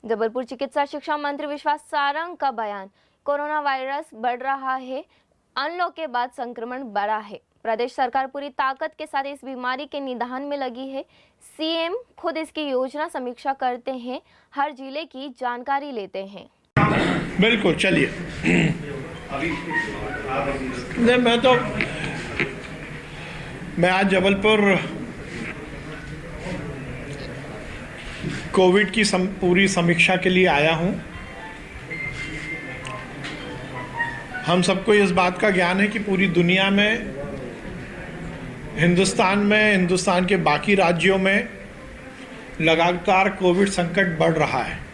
जबलपुर चिकित्सा शिक्षा मंत्री विश्वास सारंग का बयान। कोरोना वायरस बढ़ रहा है, अनलॉक के बाद संक्रमण बढ़ा है। प्रदेश सरकार पूरी ताकत के साथ इस बीमारी के निदान में लगी है। सीएम खुद इसकी योजना समीक्षा करते हैं, हर जिले की जानकारी लेते हैं। बिल्कुल, चलिए। मैं आज जबलपुर कोविड की पूरी समीक्षा के लिए आया हूं। हम सबको इस बात का ज्ञान है कि पूरी दुनिया में, हिंदुस्तान के बाकी राज्यों में लगातार कोविड संकट बढ़ रहा है।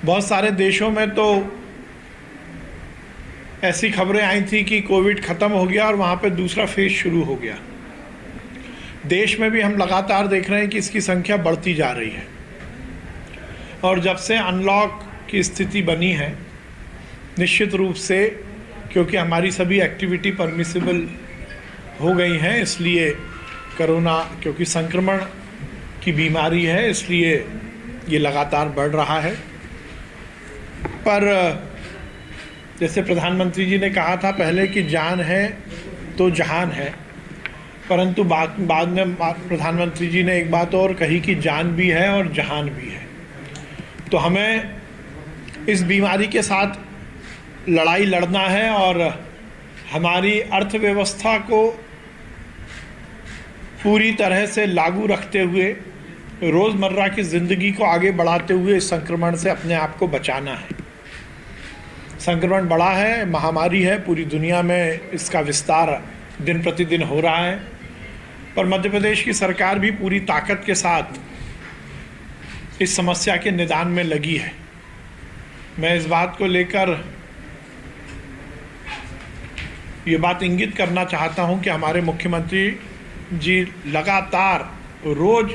बहुत सारे देशों में तो ऐसी खबरें आई थी कि कोविड ख़त्म हो गया और वहाँ पे दूसरा फेज शुरू हो गया। देश में भी हम लगातार देख रहे हैं कि इसकी संख्या बढ़ती जा रही है। और जब से अनलॉक की स्थिति बनी है, निश्चित रूप से क्योंकि हमारी सभी एक्टिविटी परमिसिबल हो गई हैं, इसलिए कोरोना क्योंकि संक्रमण की बीमारी है, इसलिए ये लगातार बढ़ रहा है। पर जैसे प्रधानमंत्री जी ने कहा था पहले कि जान है तो जहान है, परंतु बाद में प्रधानमंत्री जी ने एक बात और कही कि जान भी है और जहान भी है। तो हमें इस बीमारी के साथ लड़ाई लड़ना है और हमारी अर्थव्यवस्था को पूरी तरह से लागू रखते हुए, रोज़मर्रा की ज़िंदगी को आगे बढ़ाते हुए इस संक्रमण से अपने आप को बचाना है। संक्रमण बड़ा है, महामारी है, पूरी दुनिया में इसका विस्तार दिन प्रतिदिन हो रहा है, पर मध्य प्रदेश की सरकार भी पूरी ताकत के साथ इस समस्या के निदान में लगी है। मैं इस बात को लेकर ये बात इंगित करना चाहता हूं कि हमारे मुख्यमंत्री जी लगातार रोज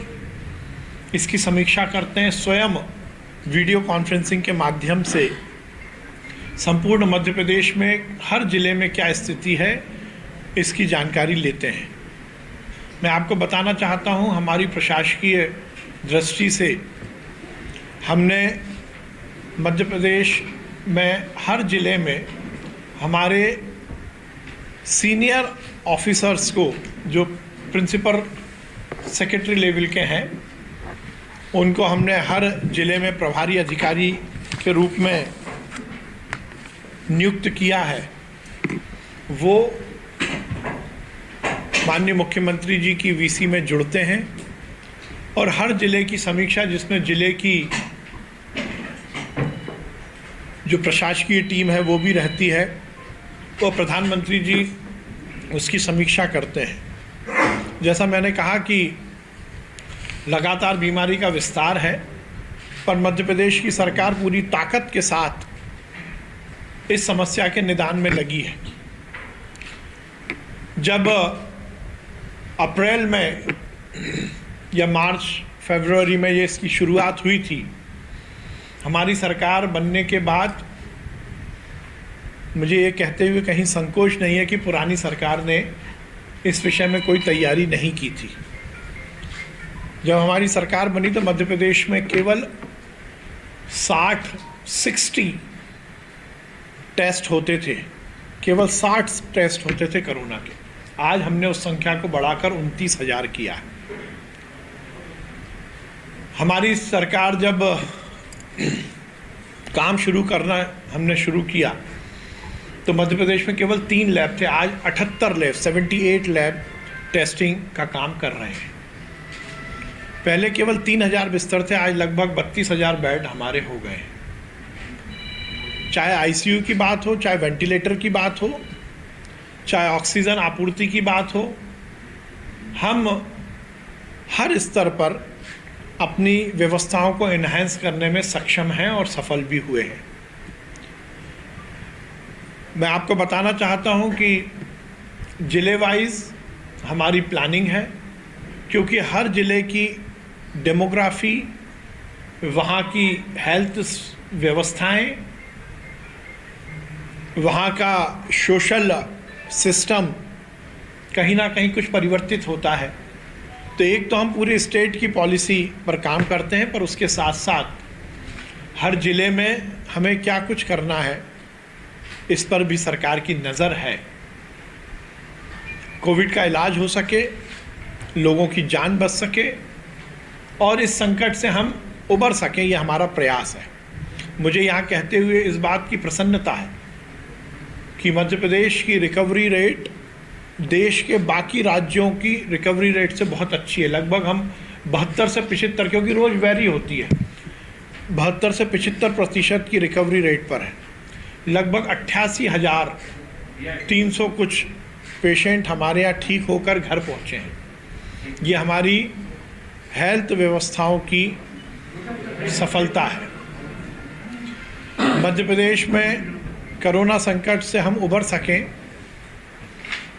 इसकी समीक्षा करते हैं, स्वयं वीडियो कॉन्फ्रेंसिंग के माध्यम से संपूर्ण मध्य प्रदेश में हर जिले में क्या स्थिति है इसकी जानकारी लेते हैं। मैं आपको बताना चाहता हूं, हमारी प्रशासकीय दृष्टि से हमने मध्य प्रदेश में हर जिले में हमारे सीनियर ऑफिसर्स को, जो प्रिंसिपल सेक्रेटरी लेवल के हैं, उनको हमने हर जिले में प्रभारी अधिकारी के रूप में नियुक्त किया है। वो माननीय मुख्यमंत्री जी की वीसी में जुड़ते हैं और हर जिले की समीक्षा, जिसमें जिले की जो प्रशासकीय टीम है वो भी रहती है, तो प्रधानमंत्री जी उसकी समीक्षा करते हैं। जैसा मैंने कहा कि लगातार बीमारी का विस्तार है, पर मध्य प्रदेश की सरकार पूरी ताकत के साथ इस समस्या के निदान में लगी है। जब अप्रैल में या मार्च फरवरी में ये इसकी शुरुआत हुई थी, हमारी सरकार बनने के बाद मुझे ये कहते हुए कहीं संकोच नहीं है कि पुरानी सरकार ने इस विषय में कोई तैयारी नहीं की थी। जब हमारी सरकार बनी तो मध्य प्रदेश में केवल 60 टेस्ट होते थे, केवल 60 टेस्ट होते थे कोरोना के। आज हमने उस संख्या को बढ़ाकर 29,000 किया है। हमारी सरकार जब काम शुरू करना हमने शुरू किया तो मध्य प्रदेश में केवल 3 लैब थे, आज 78 लैब, 78 लैब टेस्टिंग का काम कर रहे हैं। पहले केवल 3,000 बिस्तर थे, आज लगभग 32,000 बेड हमारे हो गए हैं। चाहे आईसीयू की बात हो, चाहे वेंटिलेटर की बात हो, चाहे ऑक्सीजन आपूर्ति की बात हो, हम हर स्तर पर अपनी व्यवस्थाओं को एनहांस करने में सक्षम हैं और सफल भी हुए हैं। मैं आपको बताना चाहता हूं कि ज़िले वाइज हमारी प्लानिंग है, क्योंकि हर ज़िले की डेमोग्राफी, वहाँ की हेल्थ व्यवस्थाएं, वहाँ का सोशल सिस्टम कहीं ना कहीं कुछ परिवर्तित होता है। तो एक तो हम पूरे स्टेट की पॉलिसी पर काम करते हैं, पर उसके साथ साथ हर जिले में हमें क्या कुछ करना है, इस पर भी सरकार की नज़र है। कोविड का इलाज हो सके, लोगों की जान बच सके और इस संकट से हम उबर सकें, ये हमारा प्रयास है। मुझे यहाँ कहते हुए इस बात की प्रसन्नता है कि मध्य प्रदेश की रिकवरी रेट देश के बाकी राज्यों की रिकवरी रेट से बहुत अच्छी है। लगभग हम 72 से 75, क्योंकि रोज़ वेरी होती है, 72 से 75% की रिकवरी रेट पर है। लगभग 88,300 कुछ पेशेंट हमारे यहाँ ठीक होकर घर पहुँचे हैं। ये हमारी हेल्थ व्यवस्थाओं की सफलता है। मध्य प्रदेश में कोरोना संकट से हम उबर सकें,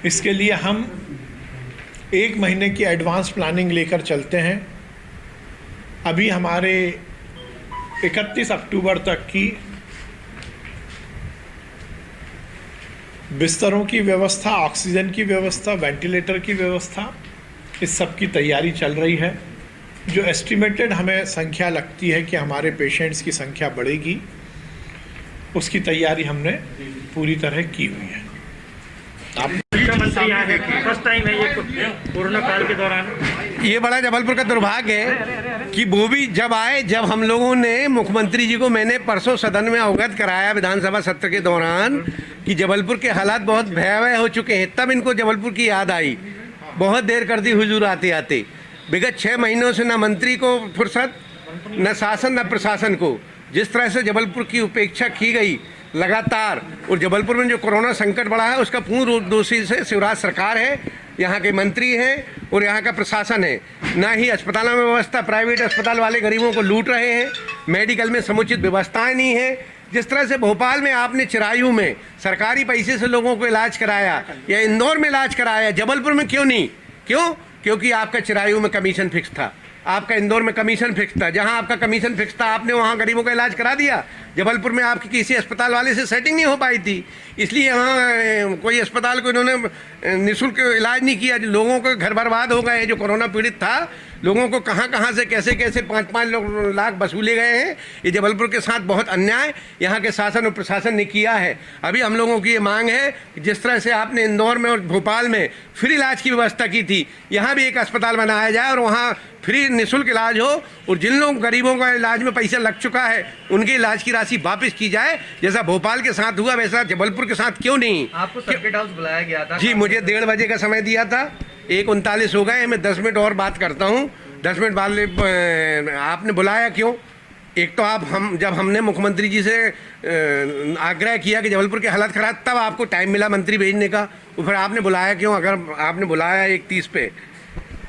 इसके लिए हम 1 महीने की एडवांस प्लानिंग लेकर चलते हैं। अभी हमारे 31 अक्टूबर तक की बिस्तरों की व्यवस्था, ऑक्सीजन की व्यवस्था, वेंटिलेटर की व्यवस्था, इस सब की तैयारी चल रही है। जो एस्टिमेटेड हमें संख्या लगती है कि हमारे पेशेंट्स की संख्या बढ़ेगी, उसकी तैयारी हमने पूरी तरह की हुई है। मुख्यमंत्री यहाँ है, फर्स्ट टाइम है ये कोरोना काल के दौरान। ये बड़ा जबलपुर का दुर्भाग्य है कि वो भी जब आए, जब हम लोगों ने मुख्यमंत्री जी को, मैंने परसों सदन में अवगत कराया विधानसभा सत्र के दौरान कि जबलपुर के हालात बहुत भयावह हो चुके हैं, तब इनको जबलपुर की याद आई। बहुत देर कर दी हुजूर आते आते। विगत 6 महीनों से न मंत्री को फुर्सत, न शासन न प्रशासन को। जिस तरह से जबलपुर की उपेक्षा की गई लगातार, और जबलपुर में जो कोरोना संकट बढ़ा है उसका पूर्ण रूप दोषी से शिवराज सरकार है, यहाँ के मंत्री हैं और यहाँ का प्रशासन है। ना ही अस्पतालों में व्यवस्था, प्राइवेट अस्पताल वाले गरीबों को लूट रहे हैं, मेडिकल में समुचित व्यवस्थाएं नहीं है। जिस तरह से भोपाल में आपने चिरायू में सरकारी पैसे से लोगों को इलाज कराया या इंदौर में इलाज कराया, जबलपुर में क्यों नहीं? क्यों? क्योंकि आपका चिरायू में कमीशन फिक्स था, आपका इंदौर में कमीशन फिक्स था। जहां आपका कमीशन फिक्स था, आपने वहां गरीबों का इलाज करा दिया। जबलपुर में आपकी किसी अस्पताल वाले से सेटिंग नहीं हो पाई थी, इसलिए यहाँ कोई अस्पताल को इन्होंने निःशुल्क इलाज नहीं किया। लोगों के घर बर्बाद हो गए। जो कोरोना पीड़ित था, लोगों को कहां से कैसे 5-5 लाख वसूले गए हैं। ये जबलपुर के साथ बहुत अन्याय यहाँ के शासन और प्रशासन ने किया है। अभी हम लोगों की ये मांग है कि जिस तरह से आपने इंदौर में और भोपाल में फ्री इलाज की व्यवस्था की थी, यहाँ भी एक अस्पताल बनाया जाए और वहाँ फ्री निःशुल्क इलाज हो, और जिन लोग गरीबों का इलाज में पैसा लग चुका है उनके इलाज की राशि वापस की जाए। जैसा भोपाल के साथ हुआ वैसा जबलपुर के साथ क्यों नहीं? आपको सर्किट हाउस बुलाया गया था? जी, मुझे 1:30 बजे का समय दिया था, 1:39 हो गए। मैं 10 मिनट और बात करता हूँ। 10 मिनट बाद आपने बुलाया क्यों? एक तो जब हमने मुख्यमंत्री जी से आग्रह किया कि जबलपुर के हालत खराब, तब आपको टाइम मिला मंत्री भेजने का, तो फिर आपने बुलाया क्यों? अगर आपने बुलाया 1:30 पे,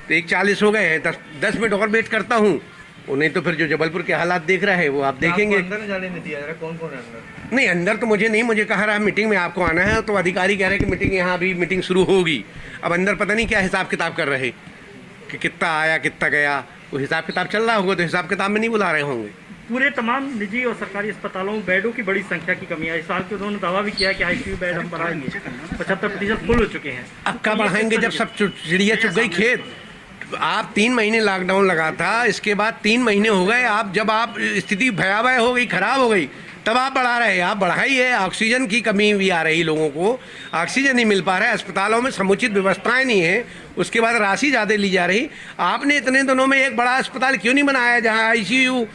तो 1:40 हो गए हैं। 10 मिनट और वेट करता हूँ। नहीं तो फिर जो जबलपुर के हालात देख रहा है वो आप देखेंगे। अंदर जाने नहीं दिया? कौन कौन है अंदर? नहीं, अंदर तो मुझे नहीं, मुझे कहा रहा मीटिंग में आपको आना है, तो अधिकारी कह रहे हैं कि मीटिंग यहाँ अभी मीटिंग शुरू होगी। अब अंदर पता नहीं क्या हिसाब किताब कर रहे कि कितना आया कितना गया, वो हिसाब किताब चल रहा होगा, तो हिसाब किताब में नहीं बुला रहे होंगे। पूरे तमाम निजी और सरकारी अस्पतालों में बेडों की बड़ी संख्या की कमी है। इस साल के उन्होंने दावा भी किया कि ICU बेड हम बढ़ाएंगे, 75% फुल हो चुके हैं। अब कब बढ़ाएंगे जब सब चिड़िया चुग गई खेत? आप 3 महीने लॉकडाउन लगा था, इसके बाद 3 महीने हो गए। जब आप स्थिति भयावह हो गई, खराब हो गई, तब आप बढ़ा रहे हैं। आप बढ़ाई है। ऑक्सीजन की कमी भी आ रही, लोगों को ऑक्सीजन नहीं मिल पा रहा है, अस्पतालों में समुचित व्यवस्थाएं नहीं है, उसके बाद राशि ज़्यादा ली जा रही। आपने इतने दिनों में एक बड़ा अस्पताल क्यों नहीं बनाया जहाँ ICU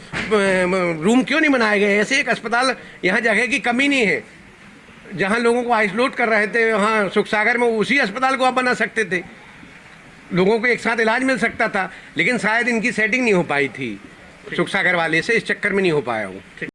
रूम क्यों नहीं बनाए गए? ऐसे एक अस्पताल, यहाँ जगह की कमी नहीं है। जहाँ लोगों को आइसोलेट कर रहे थे, वहाँ सुखसागर में उसी अस्पताल को आप बना सकते थे, लोगों को एक साथ इलाज मिल सकता था। लेकिन शायद इनकी सेटिंग नहीं हो पाई थी सुखसागर वाले से, इस चक्कर में नहीं हो पाया हूँ।